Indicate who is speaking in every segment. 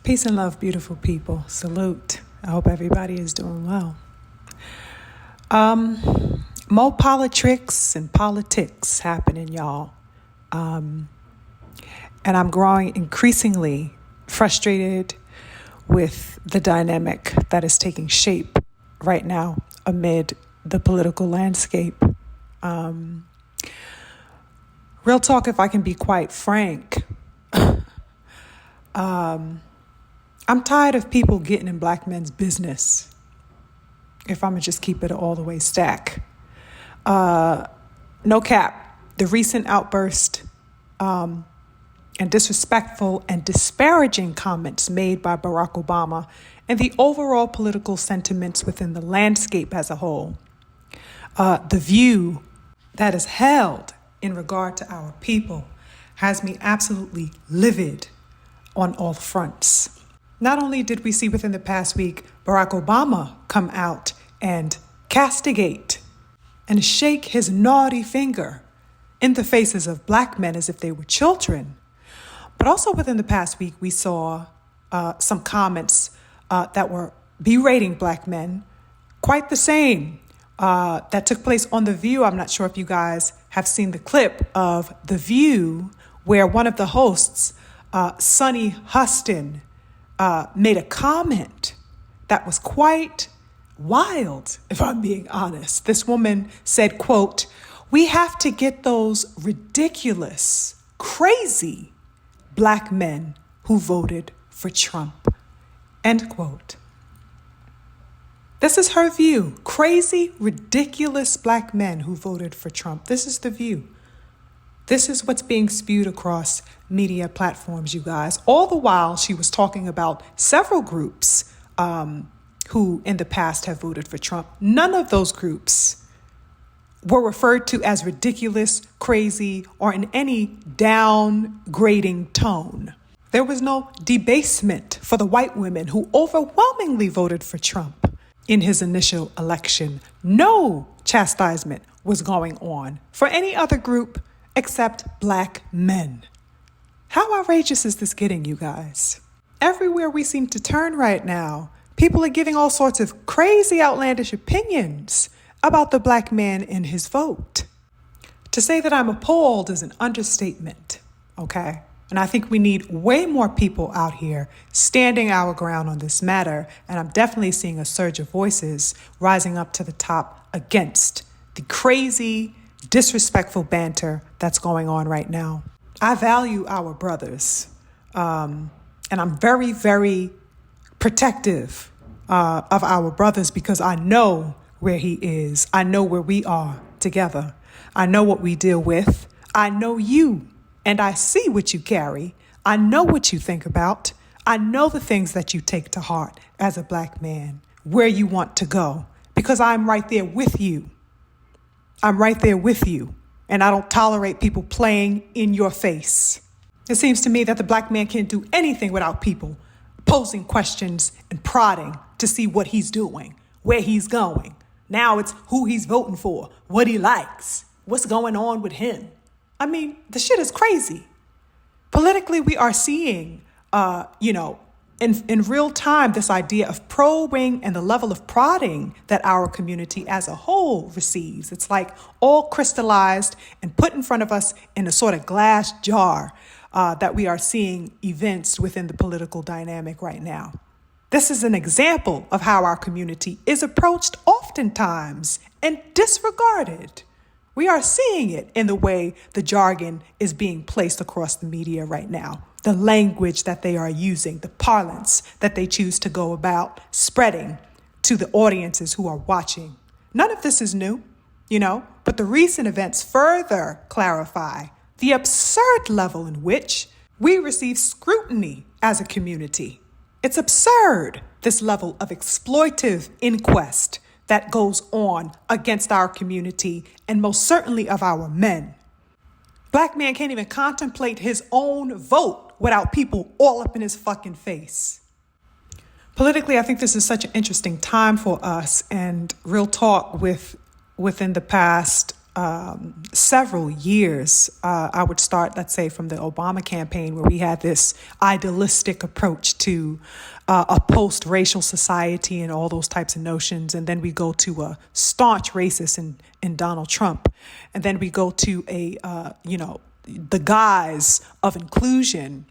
Speaker 1: Peace and love, beautiful people. Salute. I hope everybody is doing well. More Poli-Tricks and politics happening, y'all. And I'm growing increasingly frustrated with the dynamic that is taking shape right now amid the political landscape. Real talk, if I can be quite frank, I'm tired of people getting in black men's business, if I'm going to just keep it all the way stack. No cap, the recent outburst and disrespectful and disparaging comments made by Barack Obama and the overall political sentiments within the landscape as a whole. The view that is held in regard to our people has me absolutely livid on all fronts. Not only did we see within the past week Barack Obama come out and castigate and shake his naughty finger in the faces of black men as if they were children, but also within the past week we saw some comments that were berating black men, quite the same, that took place on The View. I'm not sure if you guys have seen the clip of The View where one of the hosts, Sonny Huston, made a comment that was quite wild, if I'm being honest. This woman said, quote, "We have to get those ridiculous, crazy black men who voted for Trump," end quote. This is her view. Crazy, ridiculous black men who voted for Trump. This is The View. This is what's being spewed across media platforms, you guys. All the while, she was talking about several groups who in the past have voted for Trump. None of those groups were referred to as ridiculous, crazy, or in any downgrading tone. There was no debasement for the white women who overwhelmingly voted for Trump in his initial election. No chastisement was going on for any other group except black men. How outrageous is this getting, you guys? Everywhere we seem to turn right now, people are giving all sorts of crazy, outlandish opinions about the black man and his vote. To say that I'm appalled is an understatement, okay? And I think we need way more people out here standing our ground on this matter. And I'm definitely seeing a surge of voices rising up to the top against the crazy, disrespectful banter that's going on right now. I value our brothers, and I'm very, very protective of our brothers because I know where he is. I know where we are together. I know what we deal with. I know you, and I see what you carry. I know what you think about. I know the things that you take to heart as a black man, where you want to go, because I'm right there with you. I'm right there with you, and I don't tolerate people playing in your face. It seems to me that the black man can't do anything without people posing questions and prodding to see what he's doing, where he's going. Now it's who he's voting for, what he likes, what's going on with him. I mean, the shit is crazy. Politically, we are seeing, in real time, this idea of probing and the level of prodding that our community as a whole receives. It's like all crystallized and put in front of us in a sort of glass jar that we are seeing events within the political dynamic right now. This is an example of how our community is approached oftentimes and disregarded. We are seeing it in the way the jargon is being placed across the media right now. The language that they are using, the parlance that they choose to go about spreading to the audiences who are watching. None of this is new, but the recent events further clarify the absurd level in which we receive scrutiny as a community. It's absurd, this level of exploitive inquest that goes on against our community and most certainly of our men. Black man can't even contemplate his own vote without people all up in his fucking face. Politically, I think this is such an interesting time for us, and real talk within the past several years. I would start, let's say, from the Obama campaign, where we had this idealistic approach to a post-racial society and all those types of notions. And then we go to a staunch racist in Donald Trump. And then we go to the guise of inclusion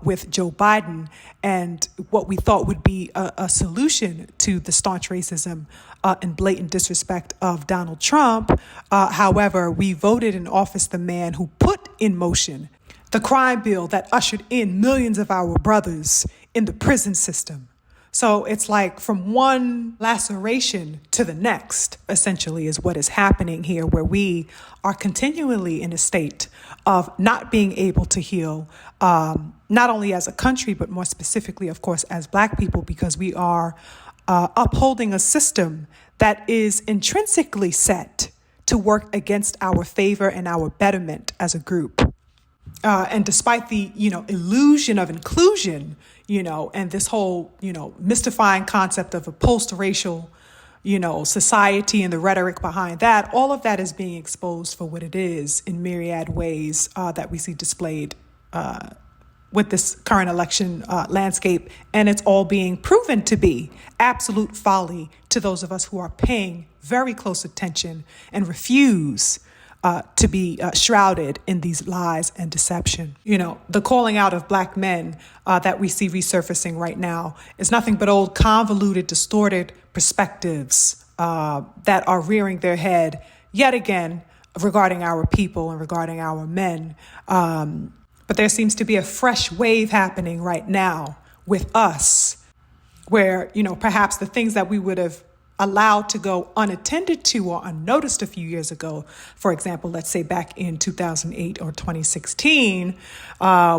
Speaker 1: with Joe Biden, and what we thought would be a solution to the staunch racism and blatant disrespect of Donald Trump. However, we voted in office the man who put in motion the crime bill that ushered in millions of our brothers in the prison system. So it's like from one laceration to the next, essentially, is what is happening here, where we are continually in a state of not being able to heal, not only as a country, but more specifically, of course, as Black people, because we are upholding a system that is intrinsically set to work against our favor and our betterment as a group. And despite the, illusion of inclusion, and this whole, mystifying concept of a post-racial, society and the rhetoric behind that, all of that is being exposed for what it is in myriad ways that we see displayed with this current election landscape. And it's all being proven to be absolute folly to those of us who are paying very close attention and refuse to be shrouded in these lies and deception. The calling out of Black men that we see resurfacing right now is nothing but old, convoluted, distorted perspectives that are rearing their head yet again regarding our people and regarding our men. But there seems to be a fresh wave happening right now with us, where, perhaps the things that we would have allowed to go unattended to or unnoticed a few years ago, for example, let's say back in 2008 or 2016,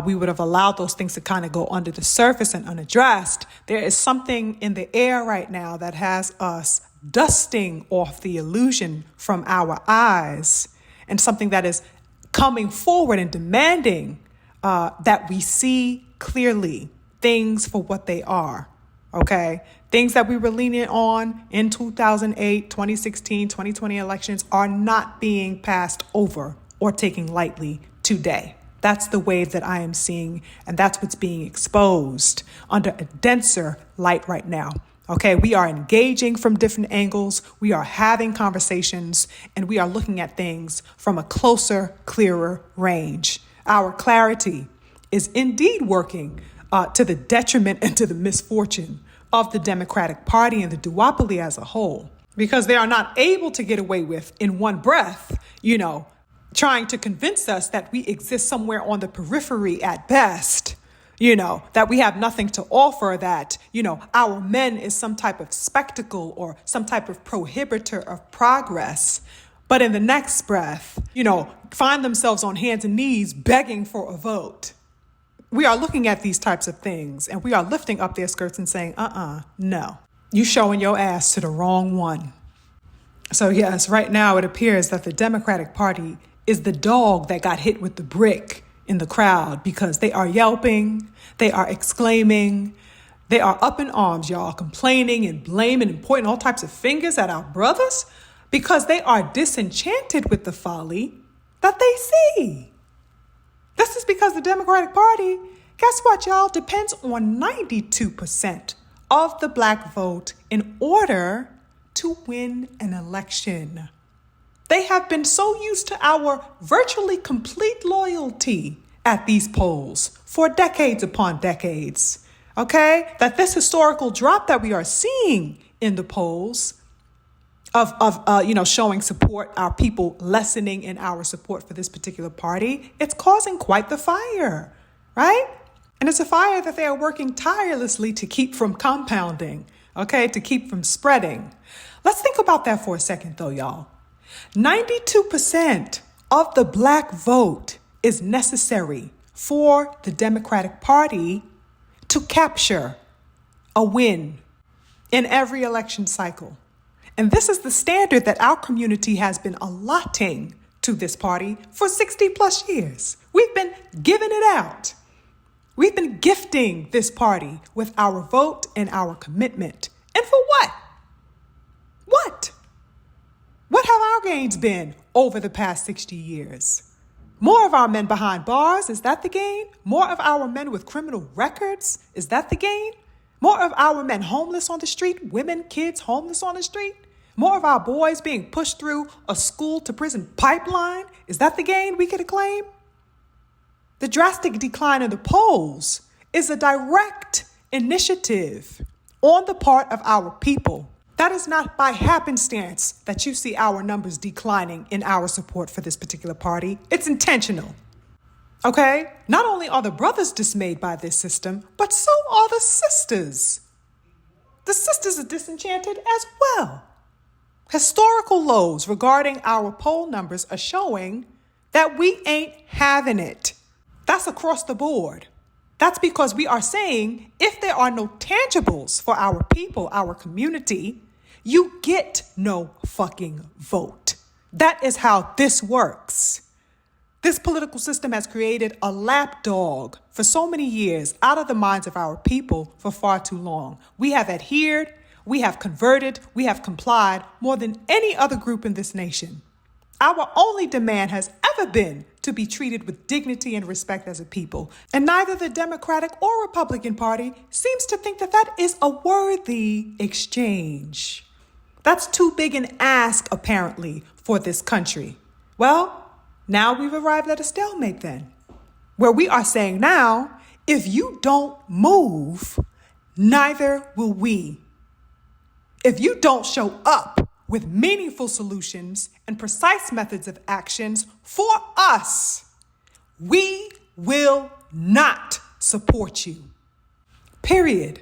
Speaker 1: we would have allowed those things to kind of go under the surface and unaddressed. There is something in the air right now that has us dusting off the illusion from our eyes, and something that is coming forward and demanding that we see clearly things for what they are. Okay, things that we were leaning on in 2008, 2016, 2020 elections are not being passed over or taken lightly today. That's the wave that I am seeing, and that's what's being exposed under a denser light right now. Okay, we are engaging from different angles, we are having conversations, and we are looking at things from a closer, clearer range. Our clarity is indeed working to the detriment and to the misfortune of the Democratic Party and the duopoly as a whole, because they are not able to get away with, in one breath, trying to convince us that we exist somewhere on the periphery at best, that we have nothing to offer, that, our men is some type of spectacle or some type of prohibitor of progress. But in the next breath, find themselves on hands and knees begging for a vote. We are looking at these types of things and we are lifting up their skirts and saying, no, you showing your ass to the wrong one. So yes, right now it appears that the Democratic Party is the dog that got hit with the brick in the crowd, because they are yelping, they are exclaiming, they are up in arms, y'all, complaining and blaming and pointing all types of fingers at our brothers, because they are disenchanted with the folly that they see. This is because the Democratic Party, guess what, y'all, depends on 92% of the Black vote in order to win an election. They have been so used to our virtually complete loyalty at these polls for decades upon decades, okay, that this historical drop that we are seeing in the polls of showing support, our people lessening in our support for this particular party, it's causing quite the fire, right? And it's a fire that they are working tirelessly to keep from compounding, okay, to keep from spreading. Let's think about that for a second, though, y'all. 92% of the Black vote is necessary for the Democratic Party to capture a win in every election cycle. And this is the standard that our community has been allotting to this party for 60 plus years. We've been giving it out. We've been gifting this party with our vote and our commitment. And for what? What have our gains been over the past 60 years? More of our men behind bars, is that the gain? More of our men with criminal records, is that the gain? More of our men homeless on the street, women, kids homeless on the street? More of our boys being pushed through a school to prison pipeline, is that the gain we could claim? The drastic decline in the polls is a direct initiative on the part of our people. That is not by happenstance that you see our numbers declining in our support for this particular party. It's intentional. Okay? Not only are the brothers dismayed by this system, but so are the sisters. The sisters are disenchanted as well. Historical lows regarding our poll numbers are showing that we ain't having it. That's across the board. That's because we are saying if there are no tangibles for our people, our community, you get no fucking vote. That is how this works. This political system has created a lapdog for so many years out of the minds of our people for far too long. We have adhered, we have converted, we have complied more than any other group in this nation. Our only demand has ever been to be treated with dignity and respect as a people. And neither the Democratic or Republican Party seems to think that that is a worthy exchange. That's too big an ask, apparently, for this country. Well, now we've arrived at a stalemate then, where we are saying now, if you don't move, neither will we. If you don't show up with meaningful solutions and precise methods of actions for us, we will not support you. Period.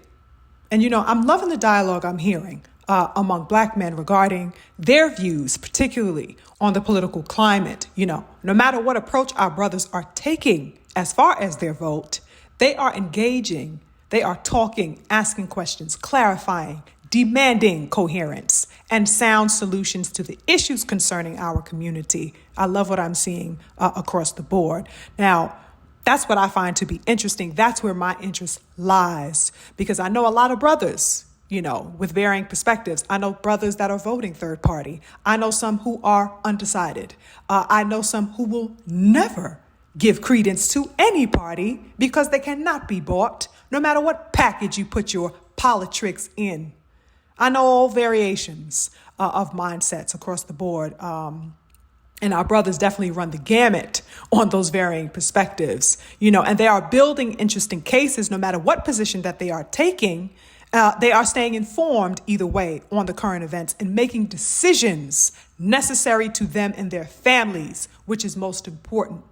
Speaker 1: And I'm loving the dialogue I'm hearing among Black men regarding their views, particularly on the political climate. No matter what approach our brothers are taking as far as their vote, they are engaging, they are talking, asking questions, clarifying, demanding coherence and sound solutions to the issues concerning our community. I love what I'm seeing across the board. Now, that's what I find to be interesting. That's where my interest lies, because I know a lot of brothers, with varying perspectives. I know brothers that are voting third party. I know some who are undecided. I know some who will never give credence to any party because they cannot be bought, no matter what package you put your Poli-Tricks in. I know all variations of mindsets across the board. And our brothers definitely run the gamut on those varying perspectives, and they are building interesting cases no matter what position that they are taking. They are staying informed either way on the current events and making decisions necessary to them and their families, which is most important.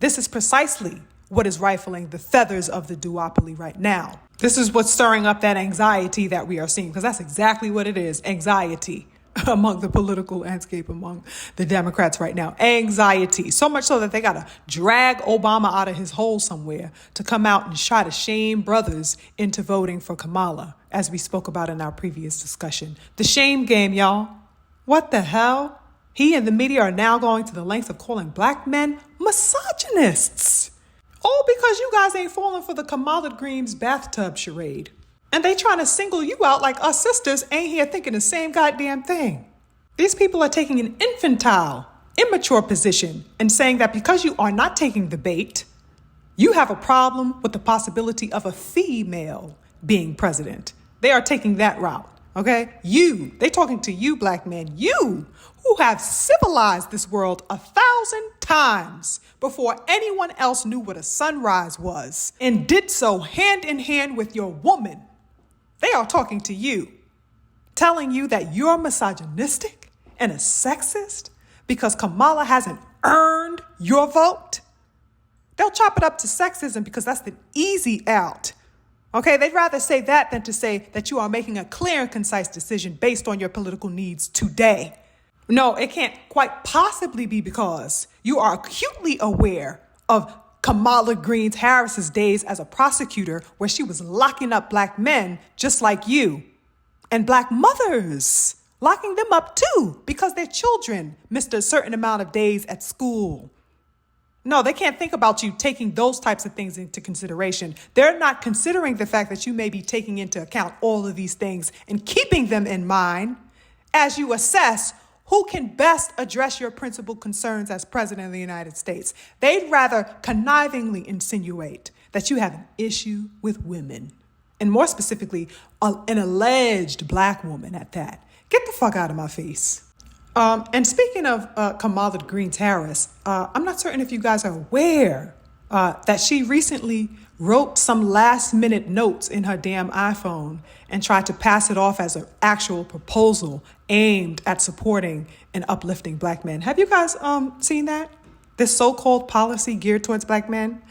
Speaker 1: This is precisely what is rifling the feathers of the duopoly right now. This is what's stirring up that anxiety that we are seeing, because that's exactly what it is, anxiety among the political landscape, among the Democrats right now. Anxiety, so much so that they got to drag Obama out of his hole somewhere to come out and try to shame brothers into voting for Kamala, as we spoke about in our previous discussion. The shame game, y'all. What the hell? He and the media are now going to the lengths of calling Black men misogynists. All because you guys ain't falling for the Kamala Green's bathtub charade. And they trying to single you out like us sisters ain't here thinking the same goddamn thing. These people are taking an infantile, immature position and saying that because you are not taking the bait, you have a problem with the possibility of a female being president. They are taking that route, okay? They talking to you, Black men, you who have civilized this world 1,000 times before anyone else knew what a sunrise was and did so hand in hand with your woman. They are talking to you, telling you that you're misogynistic and a sexist because Kamala hasn't earned your vote. They'll chop it up to sexism because that's the easy out. Okay, they'd rather say that than to say that you are making a clear and concise decision based on your political needs today. No, it can't quite possibly be because you are acutely aware of Kamala Green's Harris's days as a prosecutor, where she was locking up Black men just like you, and Black mothers, locking them up too because their children missed a certain amount of days at school. No, they can't think about you taking those types of things into consideration. They're not considering the fact that you may be taking into account all of these things and keeping them in mind as you assess who can best address your principal concerns as president of the United States. They'd rather connivingly insinuate that you have an issue with women, and more specifically, an alleged black woman at that. Get the fuck out of my face. And speaking of Kamala Green-Harris, I'm not certain if you guys are aware that she recently wrote some last-minute notes in her damn iPhone and tried to pass it off as an actual proposal aimed at supporting and uplifting black men. Have you guys seen that? This so-called policy geared towards black men?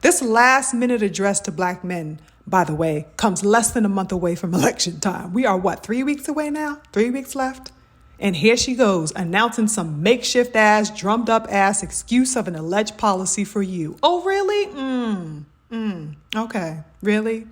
Speaker 1: This last-minute address to black men, by the way, comes less than a month away from election time. We are, 3 weeks away now? 3 weeks left? And here she goes, announcing some makeshift ass, drummed up ass excuse of an alleged policy for you. Oh, really? Okay. Really?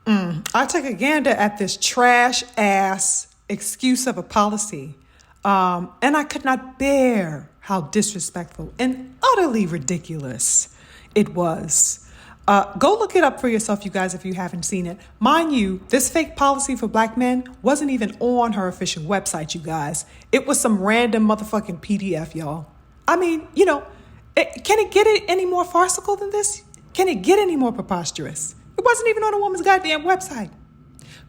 Speaker 1: I took a gander at this trash ass excuse of a policy. And I could not bear how disrespectful and utterly ridiculous it was. Go look it up for yourself, you guys, if you haven't seen it. Mind you, this fake policy for black men wasn't even on her official website, you guys. It was some random motherfucking PDF, y'all. I mean, can it get any more farcical than this? Can it get any more preposterous? It wasn't even on a woman's goddamn website.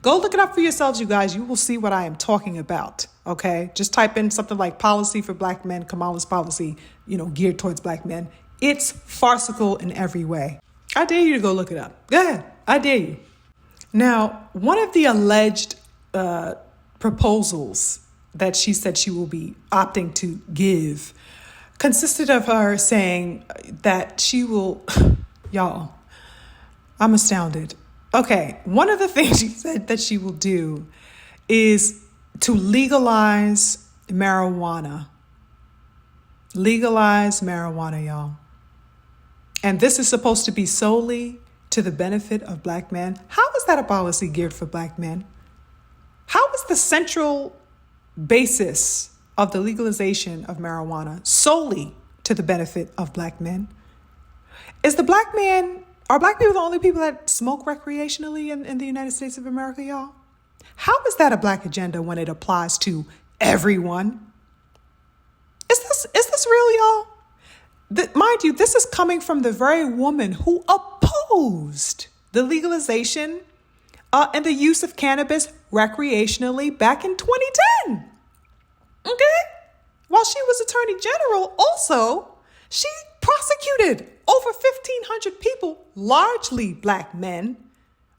Speaker 1: Go look it up for yourselves, you guys. You will see what I am talking about, okay? Just type in something like policy for black men, Kamala's policy, geared towards black men. It's farcical in every way. I dare you to go look it up. Go ahead. I dare you. Now, one of the alleged proposals that she said she will be opting to give consisted of her saying that she will, y'all, I'm astounded. Okay, one of the things she said that she will do is to legalize marijuana. Legalize marijuana, y'all. And this is supposed to be solely to the benefit of black men. How is that a policy geared for black men? How is the central basis of the legalization of marijuana solely to the benefit of black men? Are black people the only people that smoke recreationally in the United States of America, y'all? How is that a black agenda when it applies to everyone? Is this real, y'all? Mind you, this is coming from the very woman who opposed the legalization and the use of cannabis recreationally back in 2010. Okay? While she was Attorney General, also, she prosecuted over 1,500 people, largely black men,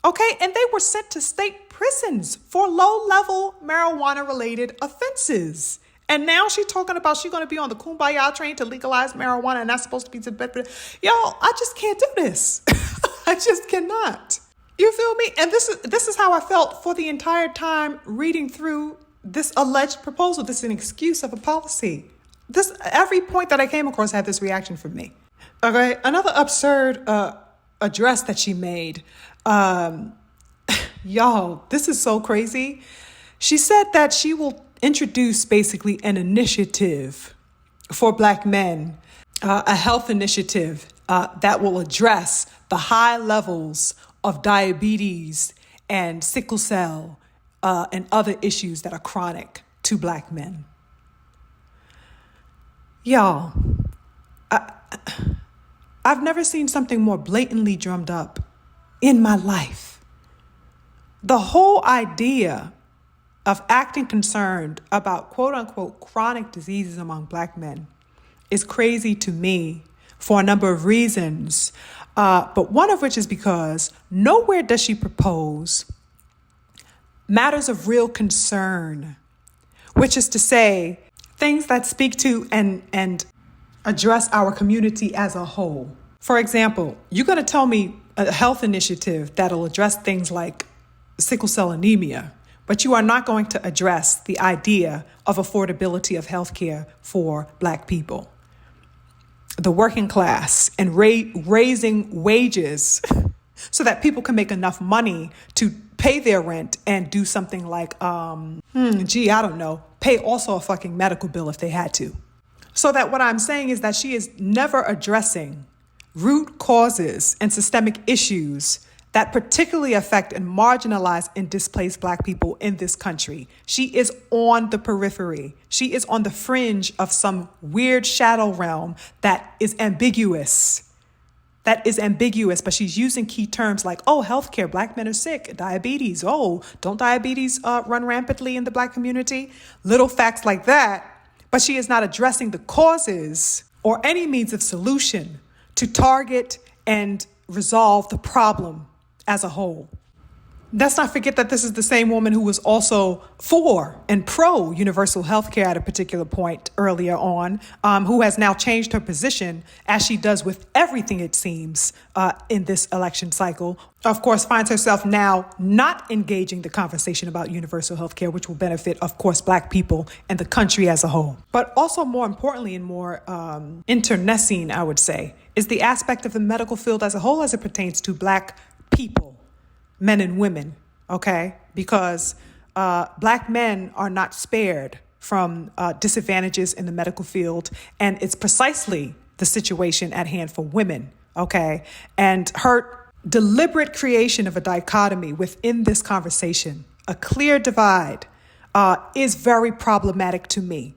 Speaker 1: okay? And they were sent to state prisons for low-level marijuana-related offenses. And now she's talking about she's going to be on the Kumbaya train to legalize marijuana, and that's supposed to be to benefit. Y'all, I just can't do this. I just cannot. You feel me? And this is how I felt for the entire time reading through this alleged proposal. This is an excuse of a policy. Every point that I came across had this reaction from me. Okay, another absurd address that she made. Y'all, this is so crazy. She said that she will introduce basically an initiative for black men, a health initiative that will address the high levels of diabetes and sickle cell and other issues that are chronic to black men. Y'all, I've never seen something more blatantly drummed up in my life. The whole idea of acting concerned about quote unquote chronic diseases among black men is crazy to me for a number of reasons. But one of which is because nowhere does she propose matters of real concern, which is to say things that speak to and address our community as a whole. For example, you're going to tell me a health initiative that'll address things like sickle cell anemia, but you are not going to address the idea of affordability of healthcare for black people, the working class, and raising wages so that people can make enough money to pay their rent and do something like, I don't know, pay also a fucking medical bill if they had to. So that what I'm saying is that she is never addressing root causes and systemic issues that particularly affect and marginalize and displace Black people in this country. She is on the periphery. She is on the fringe of some weird shadow realm that is ambiguous. But she's using key terms like, oh, healthcare, Black men are sick, diabetes. Oh, don't diabetes run rampantly in the Black community? Little facts like that. But she is not addressing the causes or any means of solution to target and resolve the problem as a whole. Let's not forget that this is the same woman who was also for and pro universal health care at a particular point earlier on, who has now changed her position, as she does with everything, it seems, in this election cycle. Of course, finds herself now not engaging the conversation about universal health care, which will benefit, of course, Black people and the country as a whole. But also more importantly and more internecine, I would say, is the aspect of the medical field as a whole as it pertains to Black people. Men and women, okay? Because Black men are not spared from disadvantages in the medical field. And it's precisely the situation at hand for women, okay? And her deliberate creation of a dichotomy within this conversation, a clear divide, is very problematic to me.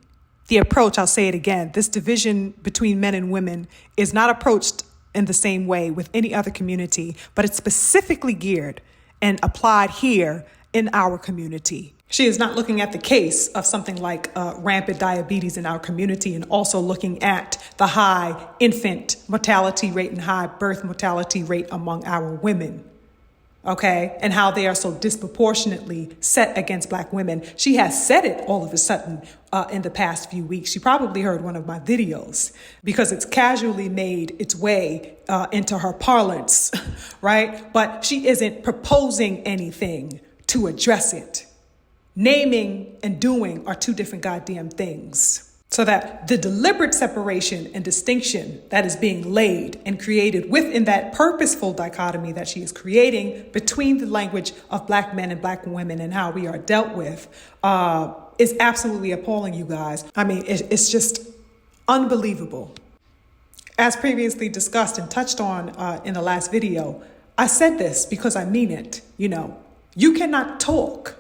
Speaker 1: The approach, I'll say it again, this division between men and women is not approached in the same way with any other community, but it's specifically geared and applied here in our community. She is not looking at the case of something like rampant diabetes in our community and also looking at the high infant mortality rate and high birth mortality rate among our women, okay? And how they are so disproportionately set against Black women. She has said it all of a sudden in the past few weeks. She probably heard one of my videos because it's casually made its way into her parlance, right? But she isn't proposing anything to address it. Naming and doing are two different goddamn things. So that the deliberate separation and distinction that is being laid and created within that purposeful dichotomy that she is creating between the language of Black men and Black women and how we are dealt with is absolutely appalling, you guys. I mean, it's just unbelievable. As previously discussed and touched on in the last video, I said this because I mean it. You cannot talk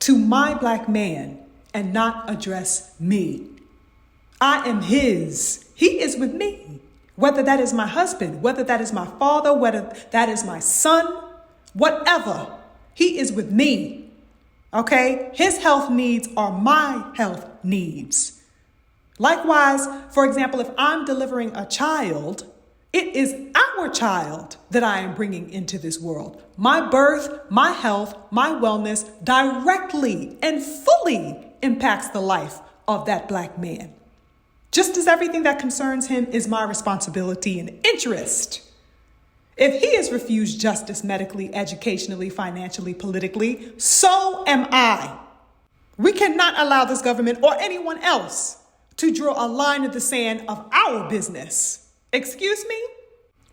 Speaker 1: to my Black man and not address me. I am his. He is with me. Whether that is my husband, whether that is my father, whether that is my son, whatever, he is with me. Okay? His health needs are my health needs. Likewise, for example, if I'm delivering a child, it is our child that I am bringing into this world. My birth, my health, my wellness directly and fully impacts the life of that Black man. Just as everything that concerns him is my responsibility and interest. If he is refused justice medically, educationally, financially, politically, so am I. We cannot allow this government or anyone else to draw a line in the sand of our business. Excuse me?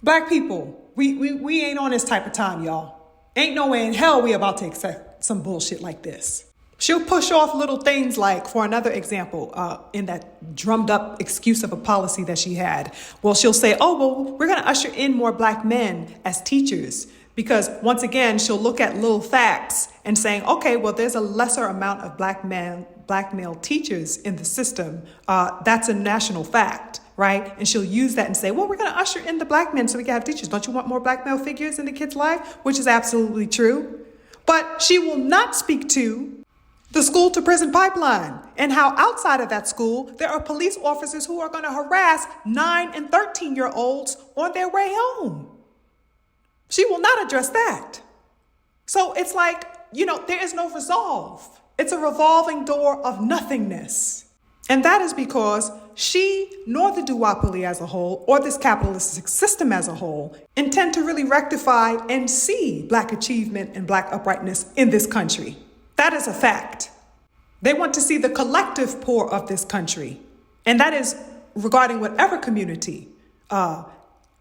Speaker 1: Black people, we ain't on this type of time, y'all. Ain't no way in hell we about to accept some bullshit like this. She'll push off little things like, for another example, in that drummed up excuse of a policy that she had. Well, she'll say, oh, well, we're going to usher in more Black men as teachers. Because once again, she'll look at little facts and saying, okay, well, there's a lesser amount of Black male teachers in the system. That's a national fact, right? And she'll use that and say, well, we're going to usher in the Black men so we can have teachers. Don't you want more Black male figures in the kid's life? Which is absolutely true. But she will not speak to the school to prison pipeline and how outside of that school, there are police officers who are going to harass 9 and 13-year-olds on their way home. She will not address that. So it's like, there is no resolve. It's a revolving door of nothingness. And that is because she, nor the duopoly as a whole, or this capitalistic system as a whole, intend to really rectify and see Black achievement and Black uprightness in this country. That is a fact. They want to see the collective poor of this country. And that is regarding whatever community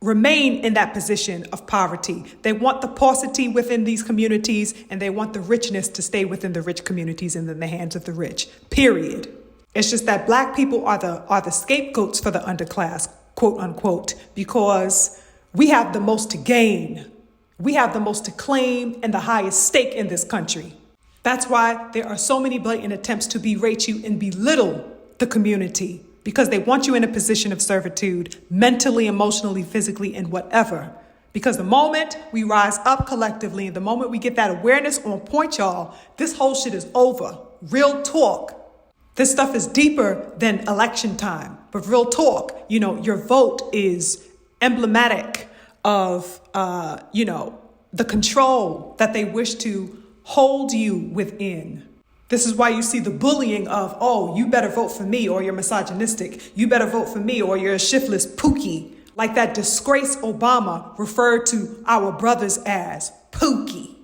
Speaker 1: remain in that position of poverty. They want the paucity within these communities, and they want the richness to stay within the rich communities and in the hands of the rich, period. It's just that Black people are the scapegoats for the underclass, quote unquote, because we have the most to gain We have the most to claim and the highest stake in this country. That's why there are so many blatant attempts to berate you and belittle the community, because they want you in a position of servitude, mentally, emotionally, physically, and whatever. Because the moment we rise up collectively and the moment we get that awareness on point, y'all, this whole shit is over. Real talk. This stuff is deeper than election time. But real talk, your vote is emblematic of, the control that they wish to hold you within. This is why you see the bullying of, oh, you better vote for me or you're misogynistic. You better vote for me or you're a shiftless pookie. Like that disgraced Obama referred to our brothers as pookie.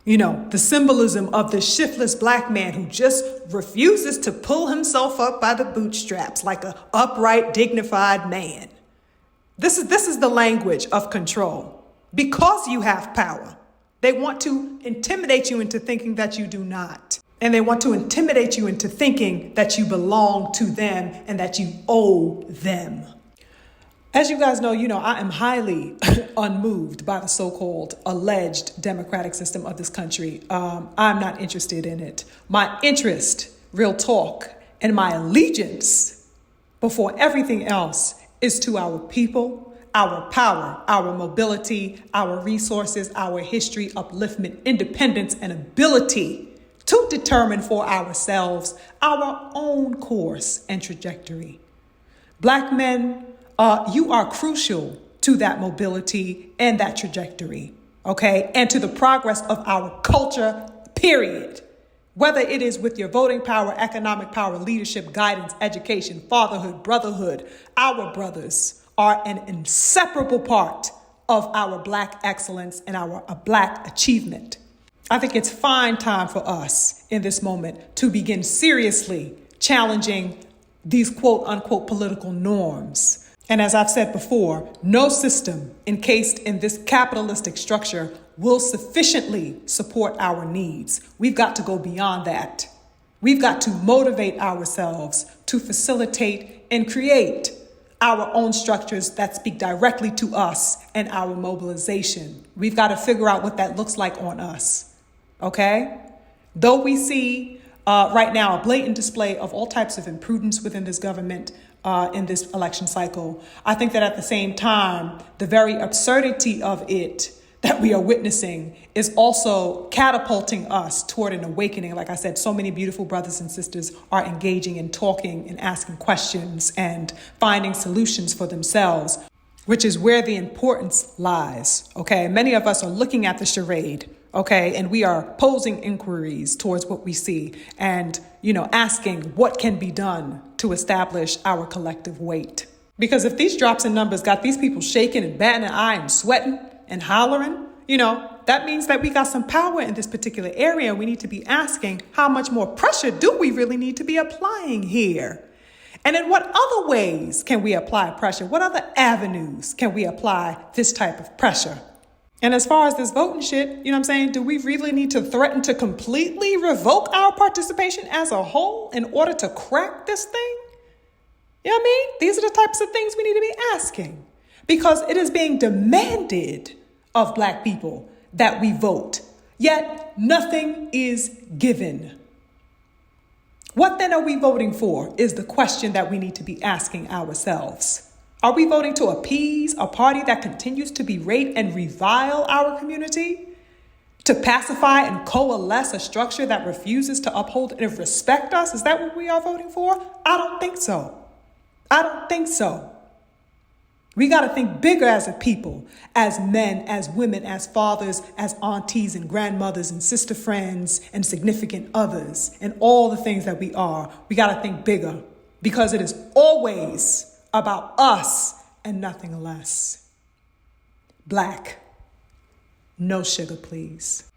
Speaker 1: The symbolism of the shiftless black man who just refuses to pull himself up by the bootstraps like an upright, dignified man. This is the language of control. Because you have power, they want to intimidate you into thinking that you do not. And they want to intimidate you into thinking that you belong to them and that you owe them. As you guys know, I am highly unmoved by the so-called alleged democratic system of this country. I'm not interested in it. My interest, real talk, and my allegiance before everything else is to our people, our power, our mobility, our resources, our history, upliftment, independence, and ability to determine for ourselves our own course and trajectory. Black men, you are crucial to that mobility and that trajectory, okay? And to the progress of our culture, period. Whether it is with your voting power, economic power, leadership, guidance, education, fatherhood, brotherhood, our brothers are an inseparable part of our Black excellence and our Black achievement. I think it's fine time for us in this moment to begin seriously challenging these quote unquote political norms. And as I've said before, no system encased in this capitalistic structure will sufficiently support our needs. We've got to go beyond that. We've got to motivate ourselves to facilitate and create our own structures that speak directly to us and our mobilization. We've got to figure out what that looks like on us, okay? Though we see right now a blatant display of all types of imprudence within this government in this election cycle, I think that at the same time, the very absurdity of it that we are witnessing is also catapulting us toward an awakening. Like I said, so many beautiful brothers and sisters are engaging and talking and asking questions and finding solutions for themselves, which is where the importance lies, okay? Many of us are looking at the charade, okay? And we are posing inquiries towards what we see and, asking what can be done to establish our collective weight. Because if these drops in numbers got these people shaking and batting an eye and sweating and hollering, that means that we got some power in this particular area. We need to be asking, how much more pressure do we really need to be applying here? And in what other ways can we apply pressure? What other avenues can we apply this type of pressure? And as far as this voting shit, do we really need to threaten to completely revoke our participation as a whole in order to crack this thing? These are the types of things we need to be asking, because it is being demanded of Black people that we vote, yet nothing is given. What then are we voting for is the question that we need to be asking ourselves. Are we voting to appease a party that continues to berate and revile our community? To pacify and coalesce a structure that refuses to uphold and respect us? Is that what we are voting for? I don't think so. We got to think bigger as a people, as men, as women, as fathers, as aunties and grandmothers and sister friends and significant others and all the things that we are. We got to think bigger, because it is always about us and nothing less. Black, no sugar, please.